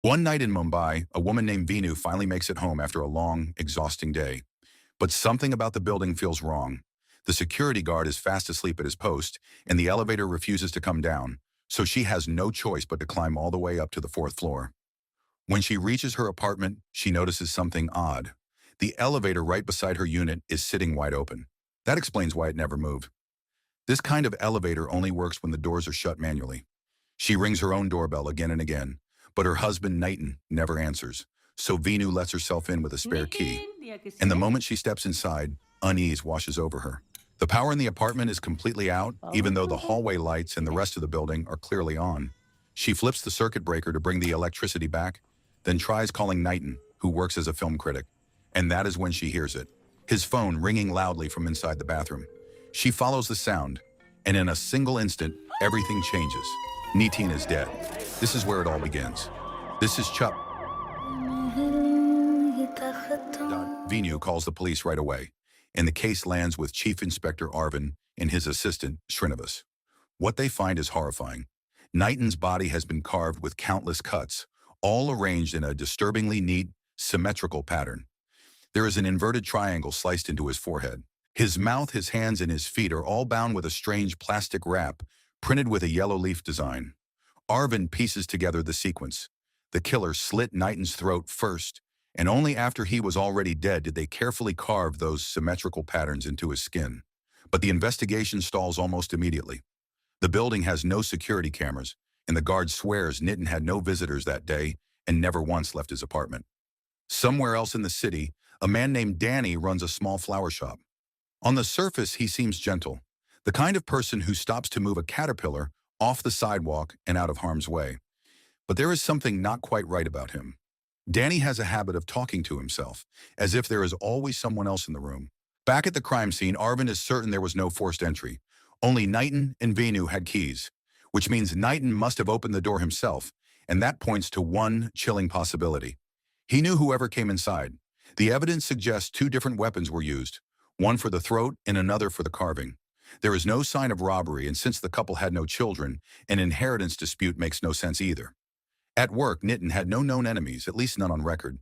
One night in Mumbai, a woman named Vinu finally makes it home after a long, exhausting day. But something about the building feels wrong. The security guard is fast asleep at his post, and the elevator refuses to come down, so she has no choice but to climb all the way up to the fourth floor. When she reaches her apartment, she notices something odd. The elevator right beside her unit is sitting wide open. That explains why it never moved. This kind of elevator only works when the doors are shut manually. She rings her own doorbell again and again, but her husband, Nitin, never answers. So Vinu lets herself in with a spare key. Nitin या And the किससे? moment she steps inside, unease washes over her. The power in the apartment is completely out, even power though तो the है. hallway lights and the rest of the building are clearly on. She flips the circuit breaker to bring the electricity back, then tries calling Nitin, who works as a film critic. And that is when she hears it. His phone ringing loudly from inside the bathroom. She follows the sound, and in a single instant, everything changes. Nitin is dead. This is where it all begins. This is Chup. Vinu calls the police right away, and the case lands with Chief Inspector Arvin and his assistant, Srinivas. What they find is horrifying. Nitin's body has been carved with countless cuts, all arranged in a disturbingly neat, symmetrical pattern. There is an inverted triangle sliced into his forehead. His mouth, his hands, and his feet are all bound with a strange plastic wrap, printed with a yellow leaf design. Arvin pieces together the sequence. The killer slit Nitin's throat first, and only after he was already dead did they carefully carve those symmetrical patterns into his skin. But the investigation stalls almost immediately. The building has no security cameras, and the guard swears Nitin had no visitors that day and never once left his apartment. Somewhere else in the city, a man named Dany runs a small flower shop. On the surface, he seems gentle, the kind of person who stops to move a caterpillar off the sidewalk and out of harm's way. But there is something not quite right about him. Dany has a habit of talking to himself, as if there is always someone else in the room. Back at the crime scene, Arvin is certain there was no forced entry. Only Nitin and Vinu had keys, which means Nitin must have opened the door himself, and that points to one chilling possibility. He knew whoever came inside. The evidence suggests two different weapons were used, one for the throat and another for the carving. There is no sign of robbery, and since the couple had no children, an inheritance dispute makes no sense either. At work, Nitin had no known enemies, at least none on record.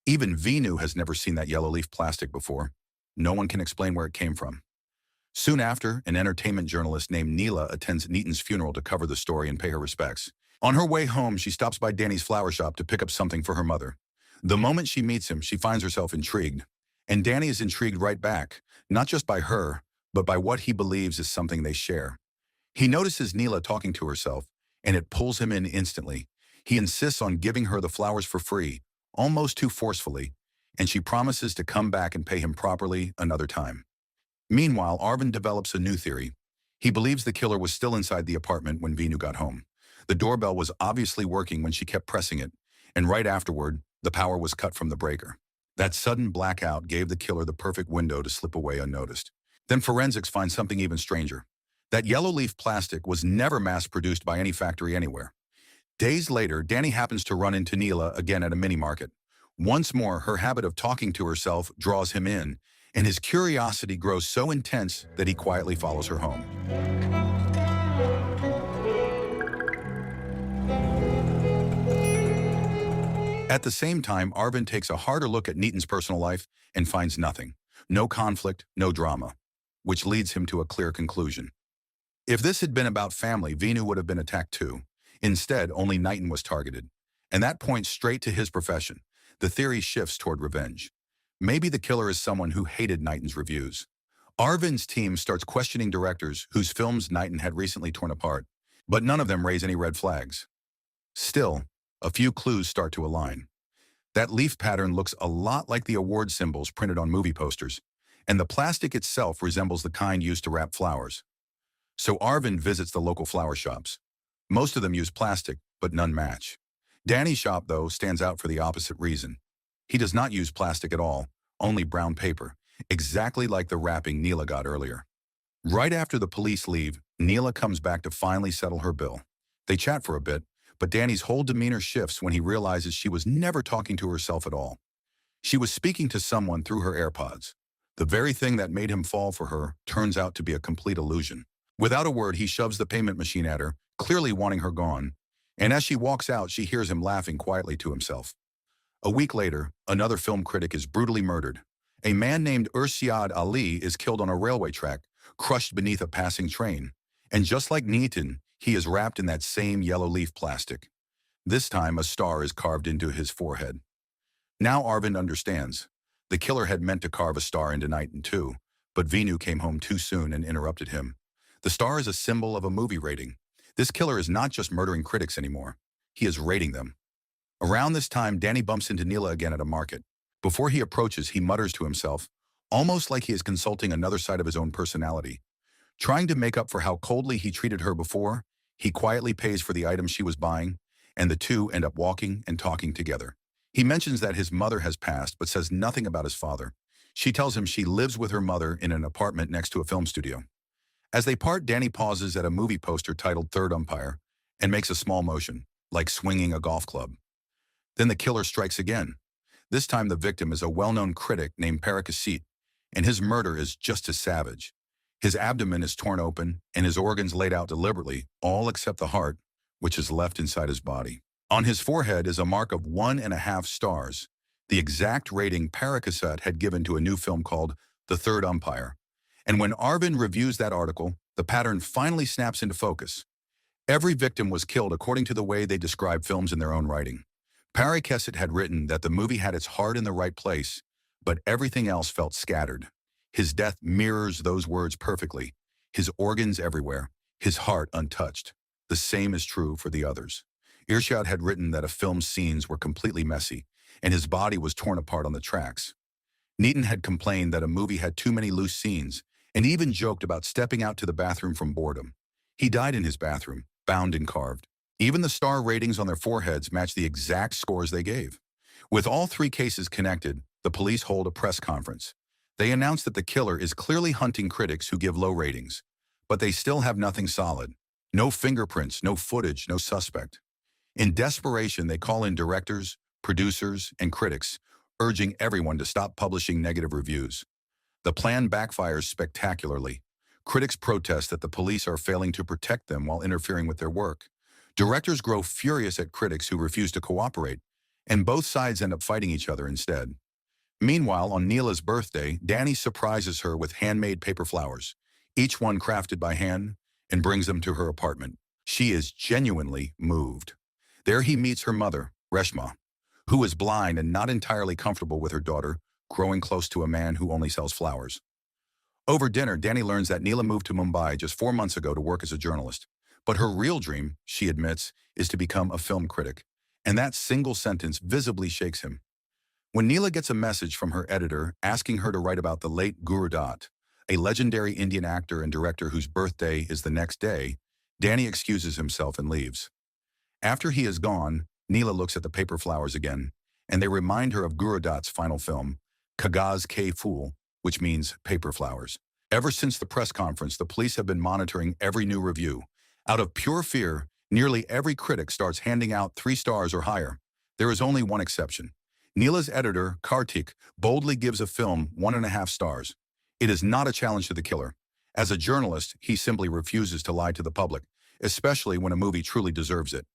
Even Vinu has never seen that yellow leaf plastic before. No one can explain where it came from. Soon after, an entertainment journalist named Neela attends Nitin's funeral to cover the story and pay her respects. On her way home, she stops by Dany's flower shop to pick up something for her mother. The moment she meets him, she finds herself intrigued. And Dany is intrigued right back, not just by her, but by what he believes is something they share. He notices Neela talking to herself, and it pulls him in instantly. He insists on giving her the flowers for free, almost too forcefully, and she promises to come back and pay him properly another time. Meanwhile, Arvind develops a new theory. He believes the killer was still inside the apartment when Vinu got home. The doorbell was obviously working when she kept pressing it, and right afterward, the power was cut from the breaker. That sudden blackout gave the killer the perfect window to slip away unnoticed. Then forensics finds something even stranger. That yellow leaf plastic was never mass-produced by any factory anywhere. Days later, Dany happens to run into Neela again at a mini-market. Once more, her habit of talking to herself draws him in, and his curiosity grows so intense that he quietly follows her home. At the same time, Arvind takes a harder look at Nitin's personal life and finds nothing. No conflict, no drama, which leads him to a clear conclusion. If this had been about family, Vinu would have been attacked too. Instead, only Nitin was targeted. And that points straight to his profession. The theory shifts toward revenge. Maybe the killer is someone who hated Nitin's reviews. Arvind's team starts questioning directors whose films Nitin had recently torn apart, but none of them raise any red flags. Still, a few clues start to align. That leaf pattern looks a lot like the award symbols printed on movie posters, and the plastic itself resembles the kind used to wrap flowers. So Arvind visits the local flower shops. Most of them use plastic, but none match. Dany's shop, though, stands out for the opposite reason. He does not use plastic at all, only brown paper, exactly like the wrapping Neela got earlier. Right after the police leave, Neela comes back to finally settle her bill. They chat for a bit, but Dany's whole demeanor shifts when he realizes she was never talking to herself at all. She was speaking to someone through her AirPods. The very thing that made him fall for her turns out to be a complete illusion. Without a word, he shoves the payment machine at her, clearly wanting her gone. And as she walks out, she hears him laughing quietly to himself. A week later, another film critic is brutally murdered. A man named Ursiad Ali is killed on a railway track, crushed beneath a passing train. And just like Neaton, he is wrapped in that same yellow leaf plastic. This time, a star is carved into his forehead. Now Arvind understands. The killer had meant to carve a star into Knighton too, but Venu came home too soon and interrupted him. The star is a symbol of a movie rating. This killer is not just murdering critics anymore. He is rating them. Around this time, Dany bumps into Neela again at a market. Before he approaches, he mutters to himself, almost like he is consulting another side of his own personality. Trying to make up for how coldly he treated her before, he quietly pays for the items she was buying, and the two end up walking and talking together. He mentions that his mother has passed, but says nothing about his father. She tells him she lives with her mother in an apartment next to a film studio. As they part, Dany pauses at a movie poster titled Third Umpire and makes a small motion, like swinging a golf club. Then the killer strikes again. This time the victim is a well-known critic named Parakasit, and his murder is just as savage. His abdomen is torn open and his organs laid out deliberately, all except the heart, which is left inside his body. On his forehead is a mark of 1.5 stars, the exact rating Parakasit had given to a new film called The Third Umpire. And when Arvind reviews that article, the pattern finally snaps into focus. Every victim was killed according to the way they describe films in their own writing. Parakasit had written that the movie had its heart in the right place, but everything else felt scattered. His death mirrors those words perfectly. His organs everywhere, his heart untouched. The same is true for the others. Irshad had written that a film's scenes were completely messy, and his body was torn apart on the tracks. Neaton had complained that a movie had too many loose scenes, and even joked about stepping out to the bathroom from boredom. He died in his bathroom, bound and carved. Even the star ratings on their foreheads match the exact scores they gave. With all three cases connected, the police hold a press conference. They announce that the killer is clearly hunting critics who give low ratings, but they still have nothing solid. No fingerprints, no footage, no suspect. In desperation, they call in directors, producers, and critics, urging everyone to stop publishing negative reviews. The plan backfires spectacularly. Critics protest that the police are failing to protect them while interfering with their work. Directors grow furious at critics who refuse to cooperate, and both sides end up fighting each other instead. Meanwhile, on Neela's birthday, Dany surprises her with handmade paper flowers, each one crafted by hand, and brings them to her apartment. She is genuinely moved. There he meets her mother, Reshma, who is blind and not entirely comfortable with her daughter growing close to a man who only sells flowers. Over dinner, Dany learns that Neela moved to Mumbai just 4 months ago to work as a journalist. But her real dream, she admits, is to become a film critic. And that single sentence visibly shakes him. When Neela gets a message from her editor asking her to write about the late Guru Dutt, a legendary Indian actor and director whose birthday is the next day, Dany excuses himself and leaves. After he is gone, Neela looks at the paper flowers again, and they remind her of Guru Dutt's final film, Kagaz Ke Phool, which means paper flowers. Ever since the press conference, the police have been monitoring every new review. Out of pure fear, nearly every critic starts handing out 3 stars or higher. There is only one exception. Neela's editor, Critic, boldly gives a film 1.5 stars. It is not a challenge to the killer. As a journalist, he simply refuses to lie to the public, especially when a movie truly deserves it.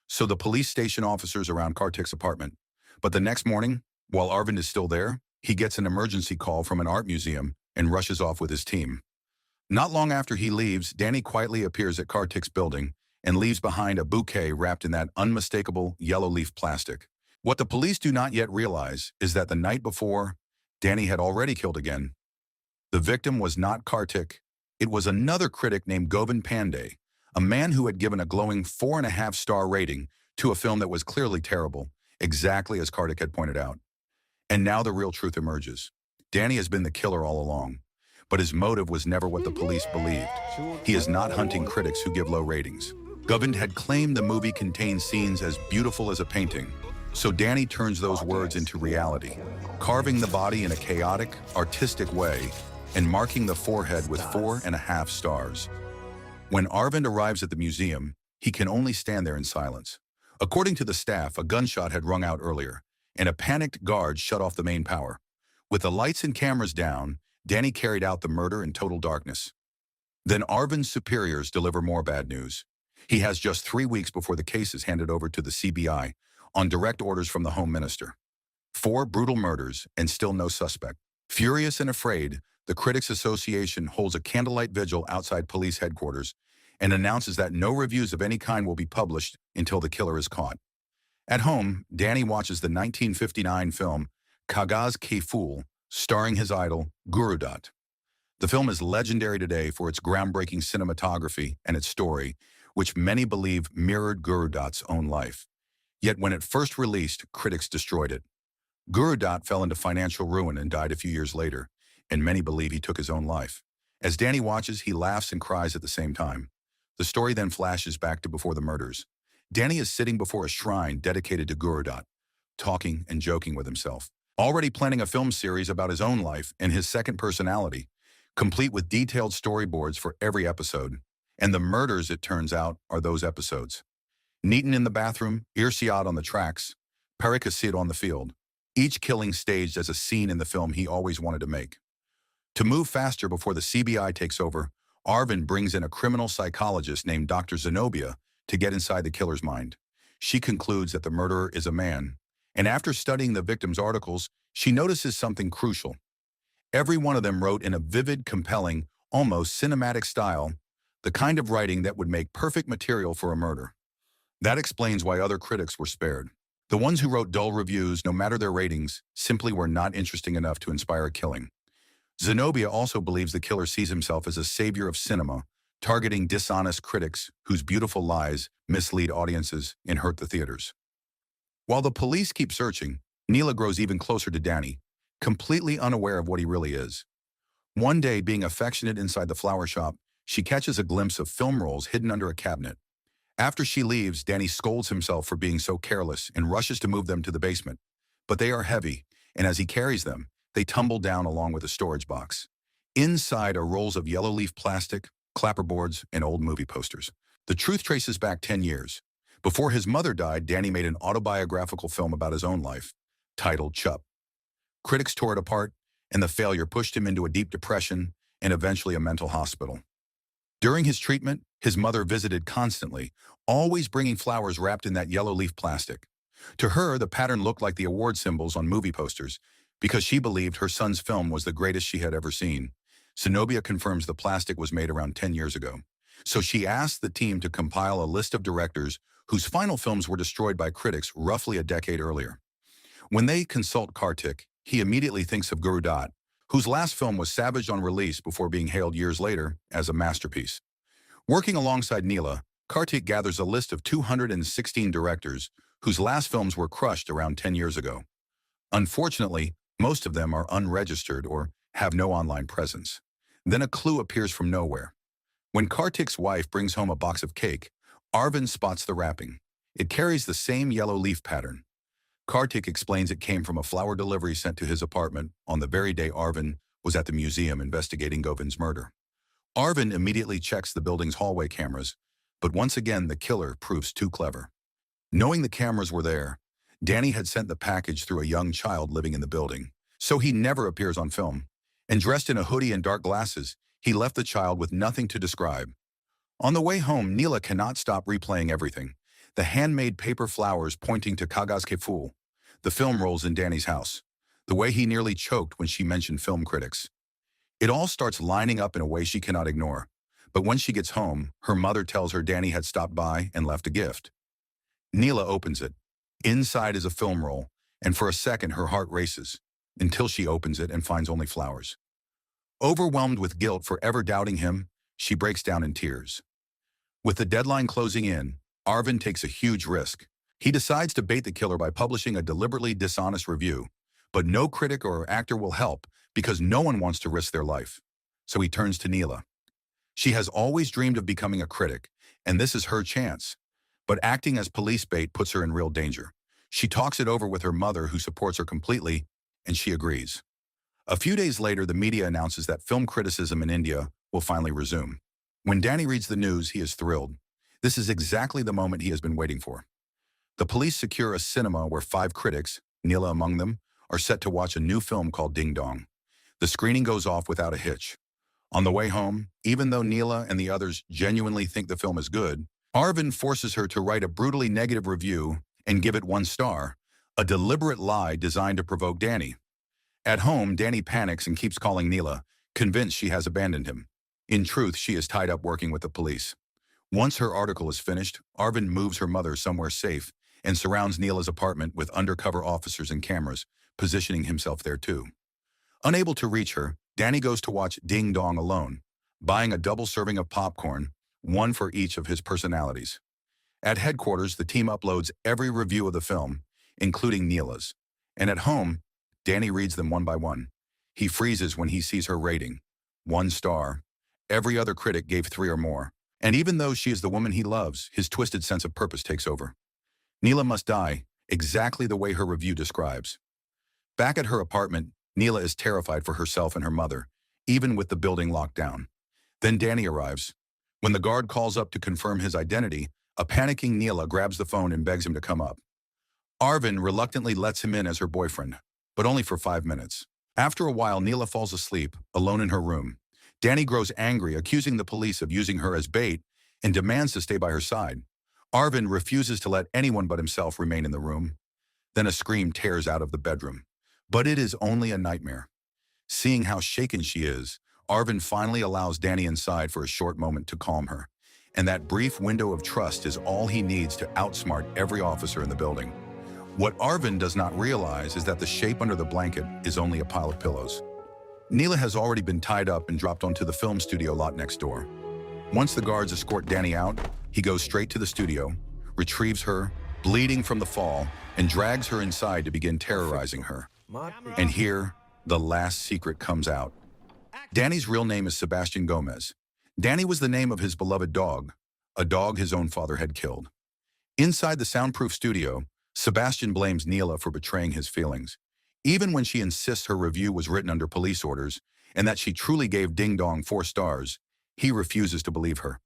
So the police station officers around Critic's apartment. But the next morning, while Arvind is still there, he gets an emergency call from an art museum and rushes off with his team. Not long after he leaves, Dany quietly appears at Critic's building and leaves behind a bouquet wrapped in that unmistakable yellow leaf plastic. What the police do not yet realize is that the night before, Dany had already killed again. The victim was not Critic. It was another critic named Govind Pandey, a man who had given a glowing 4.5-star rating to a film that was clearly terrible, exactly as Critic had pointed out. And now the real truth emerges. Dany has been the killer all along, but his motive was never what the police believed. He is not hunting critics who give low ratings. Govind had claimed the movie contained scenes as beautiful as a painting, so Dany turns those words into reality, carving the body in a chaotic, artistic way and marking the forehead with 4.5 stars. When Arvind arrives at the museum, he can only stand there in silence. According to the staff, a gunshot had rung out earlier, and a panicked guard shut off the main power. With the lights and cameras down, Dany carried out the murder in total darkness. Then Arvind's superiors deliver more bad news. He has just 3 weeks before the case is handed over to the CBI on direct orders from the Home Minister. 4 brutal murders and still no suspect. Furious and afraid, the Critics Association holds a candlelight vigil outside police headquarters and announces that no reviews of any kind will be published until the killer is caught. At home, Dany watches the 1959 film Kagaz Ke Fool, starring his idol, Guru Dutt. The film is legendary today for its groundbreaking cinematography and its story, which many believe mirrored Guru Dutt's own life. Yet when it first released, critics destroyed it. Guru Dutt fell into financial ruin and died a few years later, and many believe he took his own life. As Dany watches, he laughs and cries at the same time. The story then flashes back to before the murders. Dany is sitting before a shrine dedicated to Guru Dutt, talking and joking with himself, already planning a film series about his own life and his second personality, complete with detailed storyboards for every episode. And the murders, it turns out, are those episodes. Neaton in the bathroom, Irsiad on the tracks, Parikacid on the field. Each killing staged as a scene in the film he always wanted to make. To move faster before the CBI takes over, Arvin brings in a criminal psychologist named Dr. Zenobia to get inside the killer's mind. She concludes that the murderer is a man, and after studying the victim's articles, she notices something crucial. Every one of them wrote in a vivid, compelling, almost cinematic style, the kind of writing that would make perfect material for a murder. That explains why other critics were spared. The ones who wrote dull reviews, no matter their ratings, simply were not interesting enough to inspire a killing. Zenobia also believes the killer sees himself as a savior of cinema, targeting dishonest critics whose beautiful lies mislead audiences and hurt the theaters. While the police keep searching, Neela grows even closer to Dany, completely unaware of what he really is. One day, being affectionate inside the flower shop, she catches a glimpse of film rolls hidden under a cabinet. After she leaves, Dany scolds himself for being so careless and rushes to move them to the basement. But they are heavy, and as he carries them, they tumble down along with a storage box. Inside are rolls of yellow leaf plastic, clapperboards, and old movie posters. The truth traces back 10 years. Before his mother died, Dany made an autobiographical film about his own life, titled Chup. Critics tore it apart, and the failure pushed him into a deep depression and eventually a mental hospital. During his treatment, his mother visited constantly, always bringing flowers wrapped in that yellow leaf plastic. To her, the pattern looked like the award symbols on movie posters, because she believed her son's film was the greatest she had ever seen. Zenobia confirms the plastic was made around 10 years ago. So she asked the team to compile a list of directors whose final films were destroyed by critics roughly a decade earlier. When they consult Critic, he immediately thinks of Guru Dutt, whose last film was savaged on release before being hailed years later as a masterpiece. Working alongside Neela, Critic gathers a list of 216 directors whose last films were crushed around 10 years ago. Unfortunately, most of them are unregistered or have no online presence. Then a clue appears from nowhere. When Critic's wife brings home a box of cake, Arvin spots the wrapping. It carries the same yellow leaf pattern. Critic explains it came from a flower delivery sent to his apartment on the very day Arvin was at the museum investigating Govin's murder. Arvin immediately checks the building's hallway cameras, but once again the killer proves too clever. Knowing the cameras were there, Dany had sent the package through a young child living in the building, so he never appears on film. And dressed in a hoodie and dark glasses, he left the child with nothing to describe. On the way home, Neela cannot stop replaying everything. The handmade paper flowers pointing to Kagaz Ke Fool, the film rolls in Dany's house, the way he nearly choked when she mentioned film critics. It all starts lining up in a way she cannot ignore. But when she gets home, her mother tells her Dany had stopped by and left a gift. Neela opens it. Inside is a film roll, and for a second her heart races, until she opens it and finds only flowers. Overwhelmed with guilt for ever doubting him, she breaks down in tears. With the deadline closing in, Arvin takes a huge risk. He decides to bait the killer by publishing a deliberately dishonest review, but no critic or actor will help because no one wants to risk their life. So he turns to Neela. She has always dreamed of becoming a critic, and this is her chance. But acting as police bait puts her in real danger. She talks it over with her mother, who supports her completely, and she agrees. A few days later, the media announces that film criticism in India will finally resume. When Dany reads the news, he is thrilled. This is exactly the moment he has been waiting for. The police secure a cinema where 5 critics, Neela among them, are set to watch a new film called Ding Dong. The screening goes off without a hitch. On the way home, even though Neela and the others genuinely think the film is good, Arvin forces her to write a brutally negative review and give it 1 star, a deliberate lie designed to provoke Dany. At home, Dany panics and keeps calling Neela, convinced she has abandoned him. In truth, she is tied up working with the police. Once her article is finished, Arvin moves her mother somewhere safe and surrounds Neela's apartment with undercover officers and cameras, positioning himself there too. Unable to reach her, Dany goes to watch Ding Dong alone, buying a double serving of popcorn, one for each of his personalities. At headquarters, the team uploads every review of the film, including Neela's. And at home, Dany reads them one by one. He freezes when he sees her rating. 1 star. Every other critic gave 3 or more. And even though she is the woman he loves, his twisted sense of purpose takes over. Neela must die, exactly the way her review describes. Back at her apartment, Neela is terrified for herself and her mother, even with the building locked down. Then Dany arrives. When the guard calls up to confirm his identity, a panicking Neela grabs the phone and begs him to come up. Arvin reluctantly lets him in as her boyfriend, but only for 5 minutes. After a while, Neela falls asleep, alone in her room. Dany grows angry, accusing the police of using her as bait, and demands to stay by her side. Arvin refuses to let anyone but himself remain in the room. Then a scream tears out of the bedroom. But it is only a nightmare. Seeing how shaken she is, Arvin finally allows Dany inside for a short moment to calm her. And that brief window of trust is all he needs to outsmart every officer in the building. What Arvin does not realize is that the shape under the blanket is only a pile of pillows. Neela has already been tied up and dropped onto the film studio lot next door. Once the guards escort Dany out, he goes straight to the studio, retrieves her, bleeding from the fall, and drags her inside to begin terrorizing her. And here, the last secret comes out. Dany's real name is Sebastian Gomez. Dany was the name of his beloved dog, a dog his own father had killed. Inside the soundproof studio, Sebastian blames Neela for betraying his feelings. Even when she insists her review was written under police orders and that she truly gave Ding Dong 4 stars, he refuses to believe her.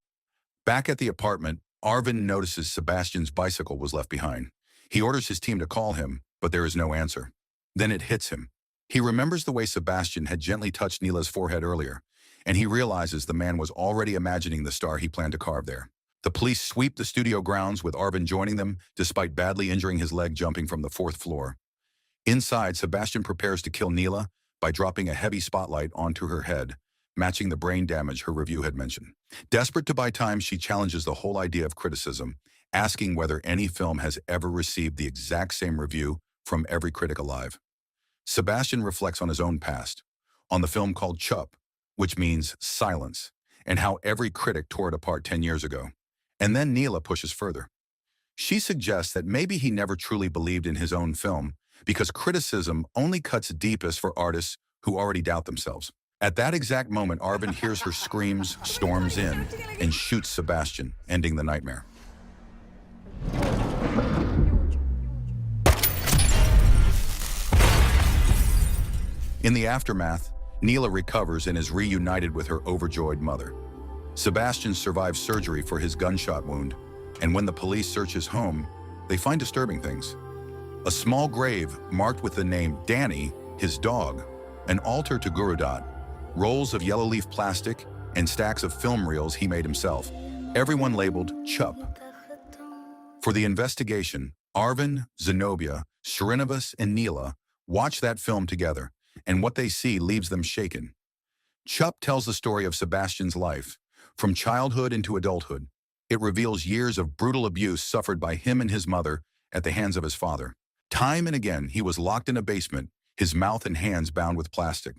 Back at the apartment, Arvin notices Sebastian's bicycle was left behind. He orders his team to call him, but there is no answer. Then it hits him. He remembers the way Sebastian had gently touched Neela's forehead earlier, and he realizes the man was already imagining the star he planned to carve there. The police sweep the studio grounds with Arvin joining them, despite badly injuring his leg jumping from the 4th floor. Inside, Sebastian prepares to kill Neela by dropping a heavy spotlight onto her head, matching the brain damage her review had mentioned. Desperate to buy time, she challenges the whole idea of criticism, asking whether any film has ever received the exact same review from every critic alive. Sebastian reflects on his own past, on the film called Chup, which means silence, and how every critic tore it apart 10 years ago. And then Neela pushes further. She suggests that maybe he never truly believed in his own film because criticism only cuts deepest for artists who already doubt themselves. At that exact moment, Arvin hears her screams, storms in, and shoots Sebastian, ending the nightmare. In the aftermath, Neela recovers and is reunited with her overjoyed mother. Sebastian survives surgery for his gunshot wound, and when the police search his home, they find disturbing things. A small grave marked with the name Dany, his dog, an altar to Gurudat, rolls of yellow leaf plastic, and stacks of film reels he made himself, everyone labeled Chup. For the investigation, Arvin, Zenobia, Srinivas, and Neela watch that film together, and what they see leaves them shaken. Chup tells the story of Sebastian's life, from childhood into adulthood. It reveals years of brutal abuse suffered by him and his mother at the hands of his father. Time and again, he was locked in a basement, his mouth and hands bound with plastic.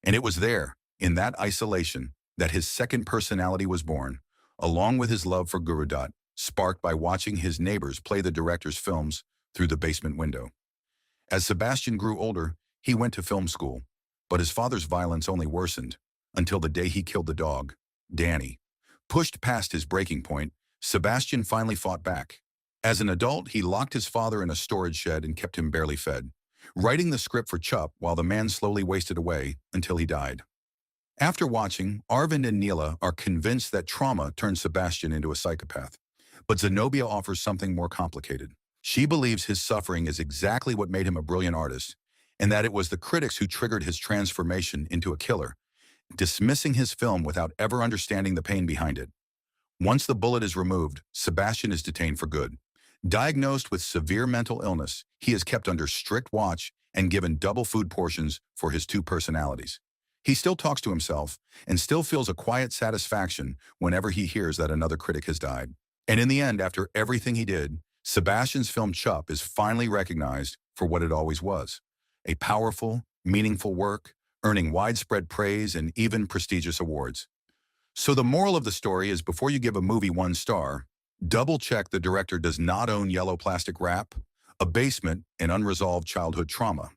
And it was there, in that isolation, that his second personality was born, along with his love for Gurudat, sparked by watching his neighbors play the director's films through the basement window. As Sebastian grew older, he went to film school, but his father's violence only worsened until the day he killed the dog, Dany. Pushed past his breaking point, Sebastian finally fought back. As an adult, he locked his father in a storage shed and kept him barely fed, writing the script for Chup while the man slowly wasted away until he died. After watching, Arvin and Neela are convinced that trauma turned Sebastian into a psychopath. But Zenobia offers something more complicated. She believes his suffering is exactly what made him a brilliant artist, and that it was the critics who triggered his transformation into a killer, dismissing his film without ever understanding the pain behind it. Once the bullet is removed, Sebastian is detained for good. Diagnosed with severe mental illness, he is kept under strict watch and given double food portions for his two personalities. He still talks to himself and still feels a quiet satisfaction whenever he hears that another critic has died. And in the end, after everything he did, Sebastian's film Chup is finally recognized for what it always was: a powerful, meaningful work, earning widespread praise and even prestigious awards. So the moral of the story is, before you give a movie 1 star, double check the director does not own yellow plastic wrap, a basement, and unresolved childhood trauma.